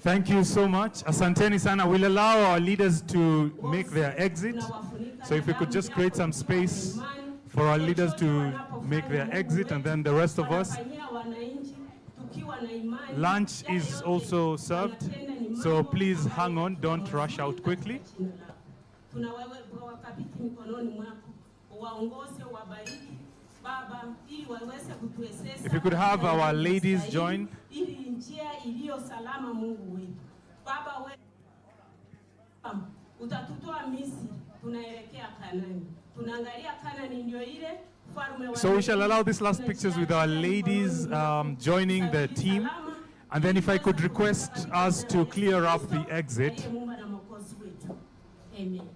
Thank you so much. Asanteni sana. We'll allow our leaders to make their exit. So if we could just create some space for our leaders to make their exit, and then the rest of us. Lunch is also served, so please hang on, don't rush out quickly. If you could have our ladies join. So we shall allow these last pictures with our ladies joining the team. And then if I could request us to clear up the exit. Amen.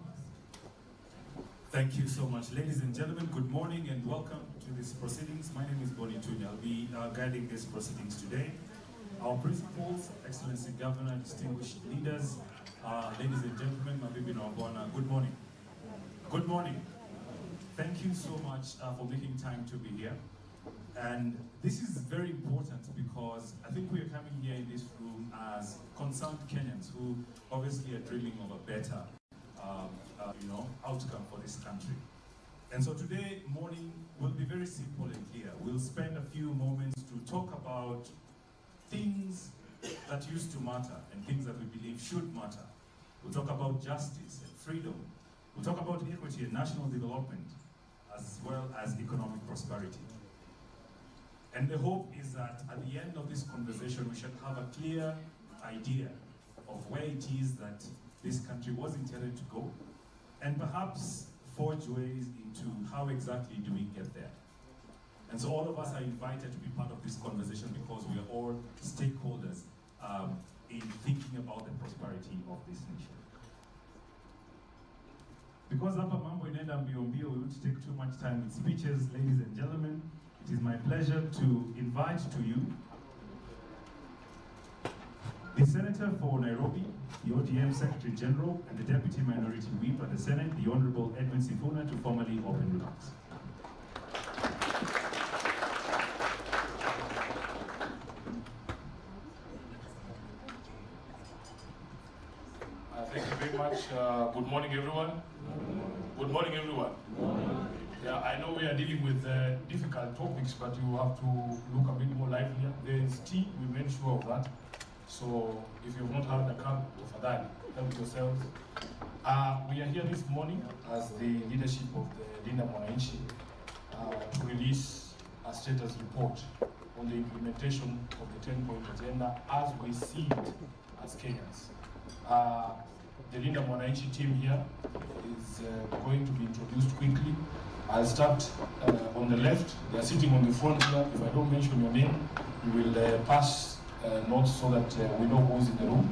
Thank you so much. Ladies and gentlemen, good morning and welcome to these proceedings. My name is Bonnie Tunya. I'll be guiding these proceedings today. Our principals, Excellency Governor, distinguished leaders, ladies and gentlemen, Mabibi na Wabwana, good morning. Good morning. Thank you so much for making time to be here. And this is very important because I think we are coming here in this room as concerned Kenyans who obviously are dreaming of a better outcome for this country. And so today morning will be very simple and clear. We'll spend a few moments to talk about things that used to matter and things that we believe should matter. We'll talk about justice and freedom. We'll talk about equity and national development, as well as economic prosperity. And the hope is that at the end of this conversation, we should have a clear idea of where it is that this country was intended to go, and perhaps forge ways into how exactly do we get there. And so all of us are invited to be part of this conversation because we are all stakeholders in thinking about the prosperity of this nation. Because hapa mambo inaenda mbio mbio, we won't take too much time with speeches. Ladies and gentlemen, it is my pleasure to invite to you the Senator for Nairobi, the ODM Secretary General, and the Deputy Minority Whip at the Senate, the Honorable Edwin Sifuna, to formally open remarks. Thank you very much. Good morning, everyone. Good morning, everyone. Yeah, I know we are dealing with difficult topics, but you have to look a bit more livelier. There is tea, we made sure of that. So if you have not had a cup of that, help yourselves. We are here this morning as the leadership of the Linda Mwananchi to release a status report on the implementation of the 10-point agenda as we see it as Kenyans. The Linda Mwananchi team here is going to be introduced quickly. I'll start on the left. They are sitting on the front here. If I don't mention your name, you will pass notes so that we know who's in the room.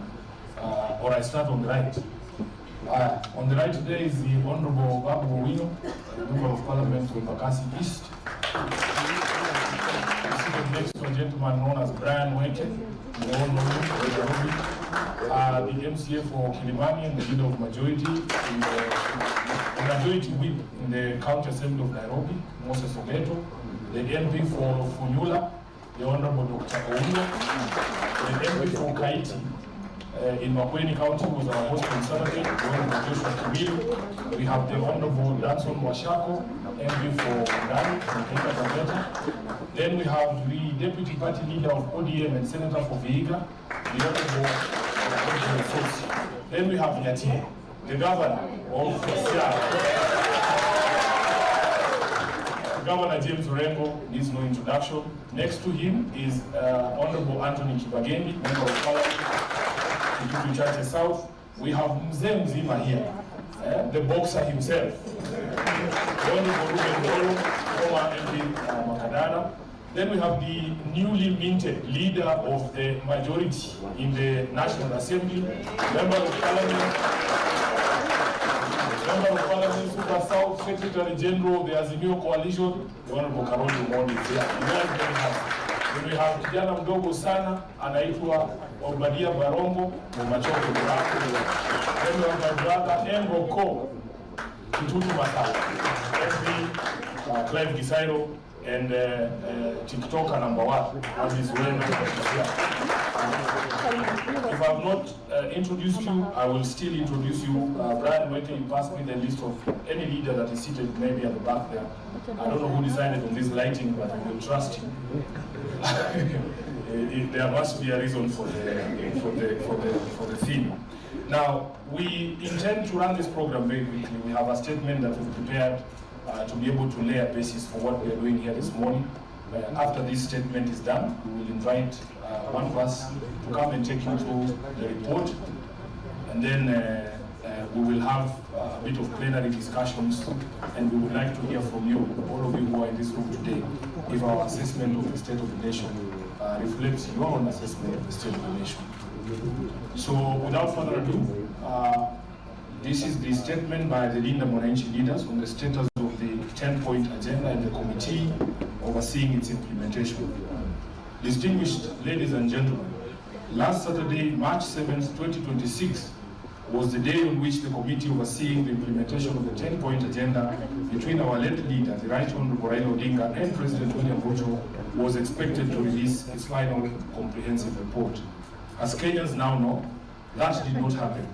Or I start on the right. On the right today is the Honorable Babu Owino, Member of Parliament for Embakasi East. Seated next to a gentleman known as Brian Weke, in the Nairobi. The MCA for Kilimani and the leader of majority, the majority whip in the County Assembly of Nairobi, Moses Ogeto, the MP for Funyula, the Honorable Dr. Ouno, the MP for Kaiti in Makueni County was our most conservative, the Honorable Joshua Kibiru. We have the Honorable Danson Washako, MP for Ndani, Mpeka Kabeta. Then we have the Deputy Party Leader of ODM and Senator for Vihiga, the Honorable. Then we have Nyati, the Governor of Governor James Orengo needs no introduction. Next to him is Honorable Anthony Kibagendi, Member of Parliament, Kikuyu Chache South. We have Mzee Mzima here, the boxer himself, Honorable Ruben Dolo, former MP Makadara. Then we have the newly minted leader of the majority in the National Assembly, Member of Parliament, Super South Secretary General of the Azimio Coalition, the Honorable Karoli Omondi is here. Then we have kijana mdogo sana anaitwa Obadia Barongo Mumachoko Buraku. Then we have my brother Engo Ko Kitutu Masala, SP Clive Gisairo, and TikToker number one. That is when if I have not introduced you, I will still introduce you. Brian, wait till you pass me the list of any leader that is seated maybe at the back there. I don't know who decided on this lighting, but I will trust you. There must be a reason for the theme. Now, we intend to run this program very quickly. We have a statement that we've prepared to be able to lay a basis for what we are doing here this morning. After this statement is done, we will invite one of us to come and take you through the report, and then we will have a bit of plenary discussions, and we would like to hear from you, all of you who are in this room today, if our assessment of the state of the nation reflects your own assessment of the state of the nation. So, without further ado, this is the statement by the Linda Mwananchi leaders on the status of the 10-point agenda and the committee overseeing its implementation. Distinguished ladies and gentlemen, last Saturday, March 7th, 2026, was the day on which the committee overseeing the implementation of the 10-point agenda between our late leader, the Right Honorable Raila Odinga, and President William Ruto was expected to release its final comprehensive report. As Kenyans now know, that did not happen.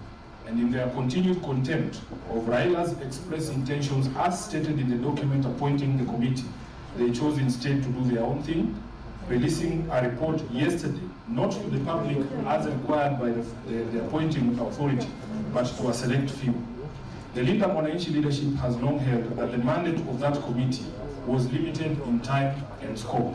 And in their continued contempt of Raila's express intentions as stated in the document appointing the committee, they chose instead to do their own thing, releasing a report yesterday, not to the public as required by the appointing authority, but to a select few. The Linda Mwananchi leadership has long held that the mandate of that committee was limited in time and scope.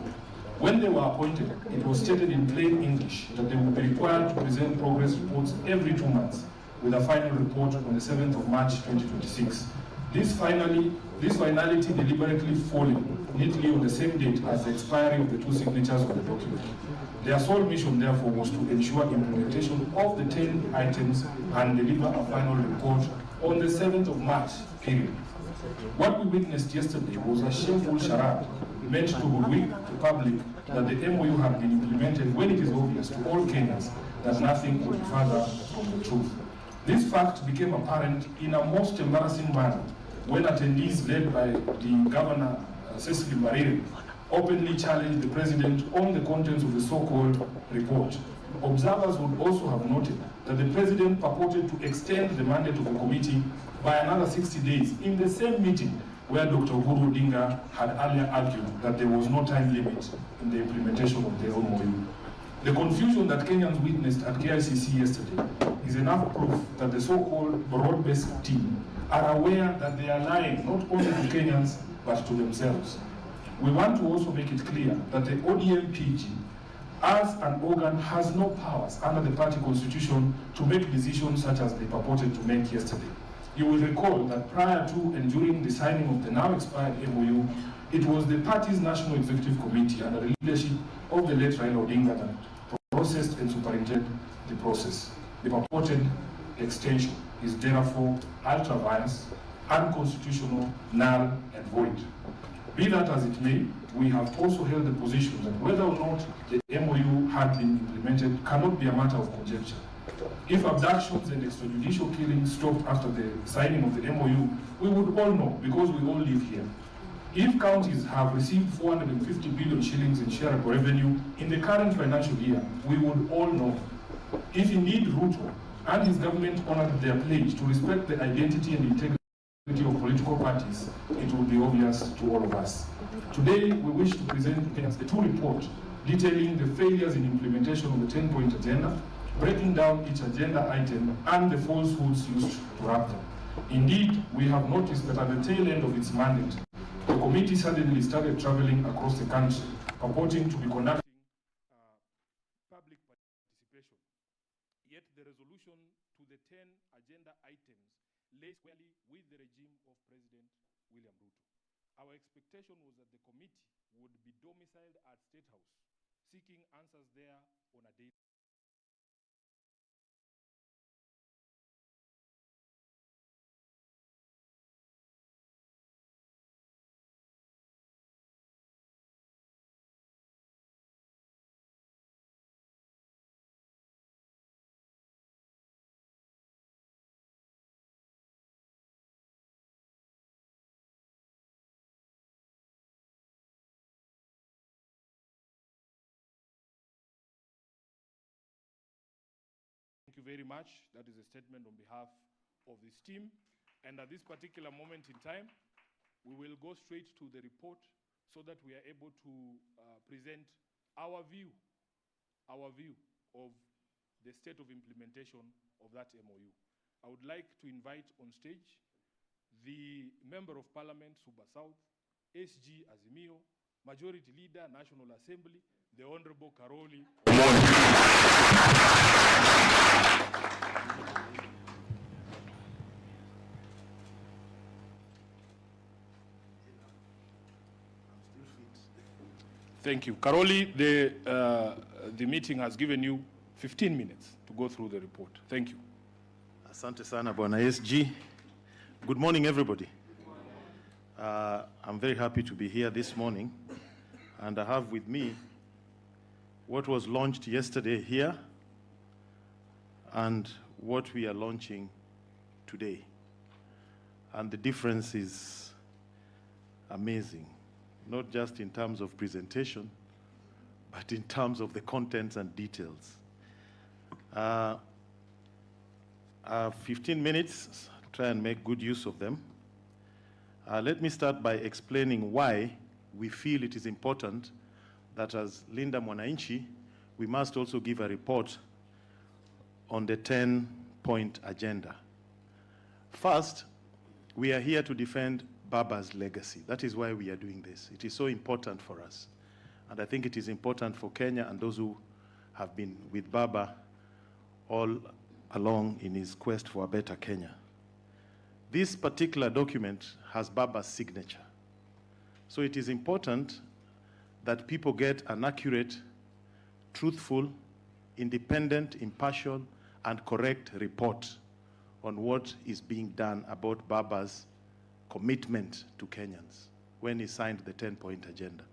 When they were appointed, it was stated in plain English that they would be required to present progress reports every 2 months, with a final report on the 7th of March 2026. This finality deliberately falling neatly on the same date as the expiry of the 2 signatures of the document. Their sole mission, therefore, was to ensure implementation of the 10 items and deliver a final report on the 7th of March, period. What we witnessed yesterday was a shameful charade meant to hoodwink the public that the MOU had been implemented when it is obvious to all Kenyans that nothing could be further from the truth. This fact became apparent in a most embarrassing manner when attendees led by the Governor Cecily Mbarire openly challenged the President on the contents of the so-called report. Observers would also have noted that the President purported to extend the mandate of the committee by another 60 days in the same meeting where Dr. Uhuru Odinga had earlier argued that there was no time limit in the implementation of the MOU. The confusion that Kenyans witnessed at KICC yesterday is enough proof that the so-called broad-based team are aware that they are lying not only to Kenyans but to themselves. We want to also make it clear that the ODM-PG as an organ has no powers under the party constitution to make decisions such as they purported to make yesterday. You will recall that prior to and during the signing of the now expired MOU, it was the party's National Executive Committee under the leadership of the late Raila Odinga that processed and superintended the process. The purported extension is therefore ultra-vires, unconstitutional, null, and void. Be that as it may, we have also held the position that whether or not the MOU had been implemented cannot be a matter of conjecture. If abductions and extrajudicial killings stopped after the signing of the MOU, we would all know because we all live here. If counties have received 450 billion shillings in shareable revenue in the current financial year, we would all know. If indeed Ruto and his government honored their pledge to respect the identity and integrity of political parties, it will be obvious to all of us. Today, we wish to present the 2 reports detailing the failures in implementation of the 10-point agenda, breaking down each agenda item and the falsehoods used to wrap them. Indeed, we have noticed that at the tail end of its mandate, the committee suddenly started traveling across the country, purporting to be conducting public participation. Yet the resolution to the 10 agenda items lay squarely with the regime of President William Ruto. Our expectation was that the committee would be domiciled at State House, seeking answers there on a daily you very much. That is a statement on behalf of this team. And at this particular moment in time, we will go straight to the report so that we are able to present our view of the state of implementation of that MOU. I would like to invite on stage the Member of Parliament, Suba South, SG Azimio, Majority Leader, National Assembly, the Honorable Karoli. Thank you. Karoli, the meeting has given you 15 minutes to go through the report. Thank you. Asante sana, Bwana SG. Good morning, everybody. I'm very happy to be here this morning, and I have with me what was launched yesterday here and what we are launching today. And the difference is amazing, not just in terms of presentation, but in terms of the contents and details. 15 minutes, try and make good use of them. Let me start by explaining why we feel it is important that as Linda Mwananchi, we must also give a report on the 10-point agenda. First, we are here to defend Baba's legacy. That is why we are doing this. It is so important for us. And I think it is important for Kenya and those who have been with Baba all along in his quest for a better Kenya. This particular document has Baba's signature. So it is important that people get an accurate, truthful, independent, impartial, and correct report on what is being done about Baba's commitment to Kenyans when he signed the 10-point agenda.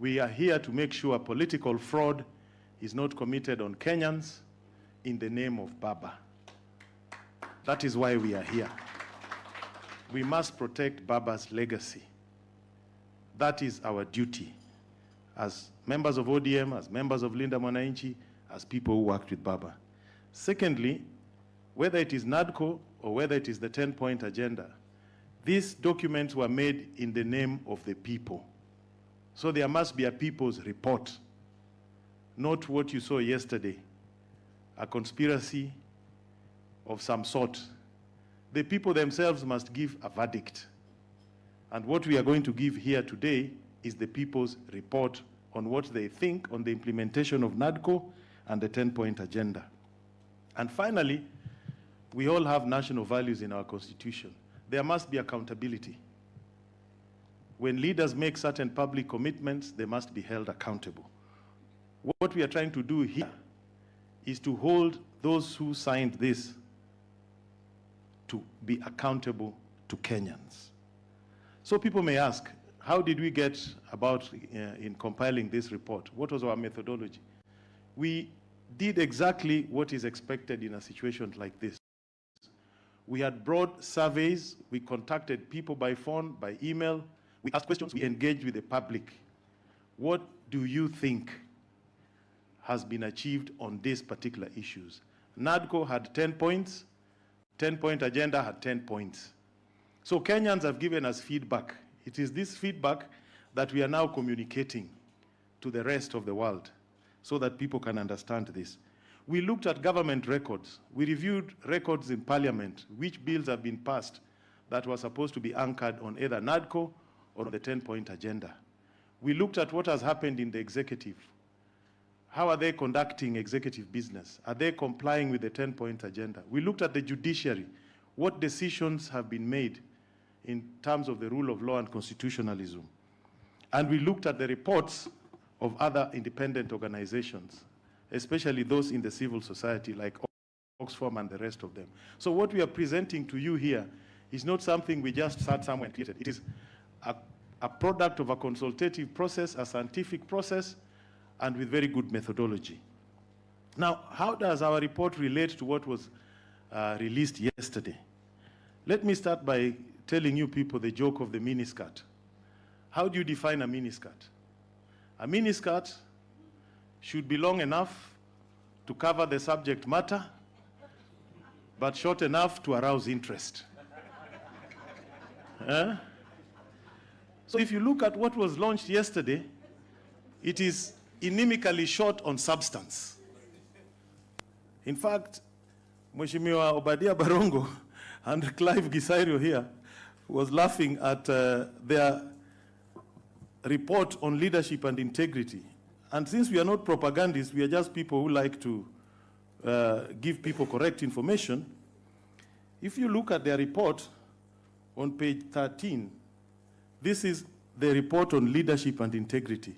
We are here to make sure political fraud is not committed on Kenyans in the name of Baba. That is why we are here. We must protect Baba's legacy. That is our duty as members of ODM, as members of Linda Mwananchi, as people who worked with Baba. Secondly, whether it is NADCO or whether it is the 10-point agenda, these documents were made in the name of the people. So there must be a people's report, not what you saw yesterday, a conspiracy of some sort. The people themselves must give a verdict. And what we are going to give here today is the people's report on what they think on the implementation of NADCO and the 10-point agenda. And finally, we all have national values in our constitution. There must be accountability. When leaders make certain public commitments, they must be held accountable. What we are trying to do here is to hold those who signed this to be accountable to Kenyans. So people may ask, how did we get about in compiling this report? What was our methodology? We did exactly what is expected in a situation like this. We had broad surveys, we contacted people by phone, by email, we asked questions, we engaged with the public. What do you think has been achieved on these particular issues? NADCO had 10 points, 10-point agenda had 10 points. So Kenyans have given us feedback. It is this feedback that we are now communicating to the rest of the world so that people can understand this. We looked at government records. We reviewed records in parliament, which bills have been passed that were supposed to be anchored on either NADCO or the 10-point agenda. We looked at what has happened in the executive. How are they conducting executive business? Are they complying with the 10-point agenda? We looked at the judiciary. What decisions have been made in terms of the rule of law and constitutionalism? And we looked at the reports of other independent organizations, especially those in the civil society like Oxfam and the rest of them. So what we are presenting to you here is not something we just sat somewhere and created. It is a product of a consultative process, a scientific process, and with very good methodology. Now, how does our report relate to what was released yesterday? Let me start by telling you people the joke of the miniskirt. How do you define a miniskirt? A miniskirt should be long enough to cover the subject matter but short enough to arouse interest. So if you look at what was launched yesterday, it is inimically short on substance. In fact, Mheshimiwa Obadia Barongo and Clive Gisairio here was laughing at their report on leadership and integrity. And since we are not propagandists, we are just people who like to give people correct information. If you look at their report on page 13, this is the report on leadership and integrity.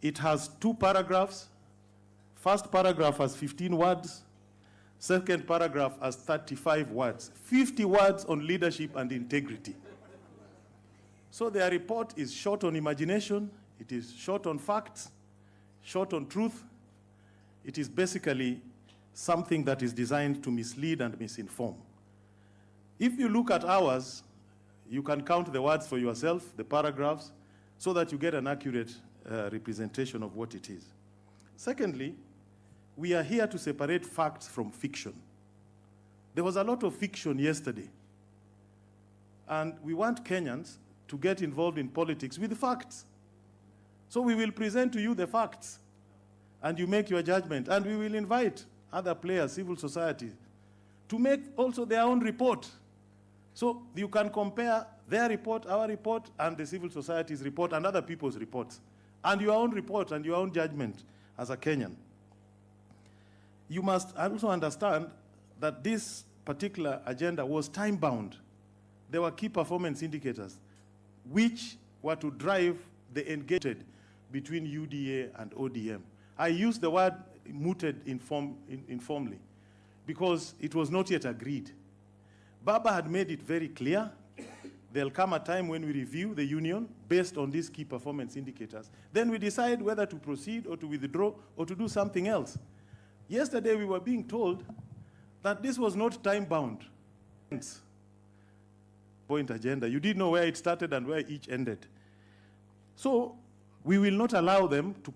It has 2 paragraphs. First paragraph has 15 words. Second paragraph has 35 words. 50 words on leadership and integrity. So their report is short on imagination, it is short on facts, short on truth. It is basically something that is designed to mislead and misinform. If you look at ours, you can count the words for yourself, the paragraphs, so that you get an accurate representation of what it is. Secondly, we are here to separate facts from fiction. There was a lot of fiction yesterday. And we want Kenyans to get involved in politics with facts. So we will present to you the facts, and you make your judgment. And we will invite other players, civil society, to make also their own report. So you can compare their report, our report, and the civil society's report, and other people's reports, and your own report and your own judgment as a Kenyan. You must also understand that this particular agenda was time-bound. There were key performance indicators which were to drive the engagement between UDA and ODM. I use the word mooted informally because it was not yet agreed. Baba had made it very clear there'll come a time when we review the union based on these key performance indicators. Then we decide whether to proceed or to withdraw or to do something else. Yesterday we were being told that this was not time-bound. Point agenda. You didn't know where it started and where each ended. So we will not allow them to